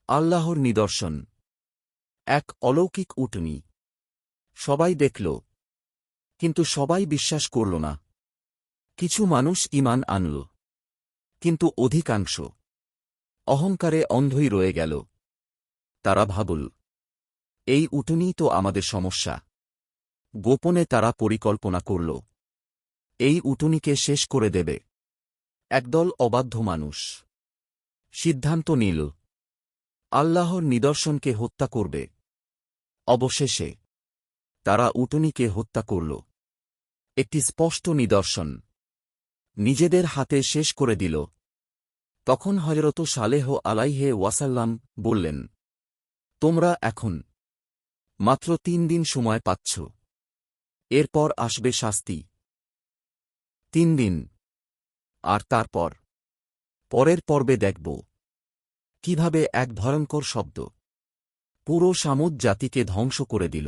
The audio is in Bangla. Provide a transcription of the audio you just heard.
আল্লাহর নিদর্শন। এক অলৌকিক উটনী। সবাই দেখল, কিন্তু সবাই বিশ্বাস করল না। কিছু মানুষ ঈমান আনল, কিন্তু অধিকাংশ অহংকারে অন্ধই রয়ে গেল। তারা ভাবল, এই উটনীই তো আমাদের সমস্যা। গোপনে তারা পরিকল্পনা করল, এই উটনীকে শেষ করে দেবে। একদল অবাধ্য মানুষ সিদ্ধান্ত নিল, আল্লাহর নিদর্শনকে হত্যা করবে। অবশেষে তারা উটনীকে হত্যা করল। একটি স্পষ্ট নিদর্শন নিজেদের হাতে শেষ করে দিল। তখন হযরত সালেহ আলাইহে ওয়াসাল্লাম বললেন, তোমরা এখন মাত্র 3 দিন সময় পাচ্ছ, এরপর আসবে শাস্তি। 3 দিন, আর তারপর পরের পর্বে দেখব কিভাবে এক ভয়ঙ্কর শব্দ পুরো সামুদ জাতিকে ধ্বংস করে দিল।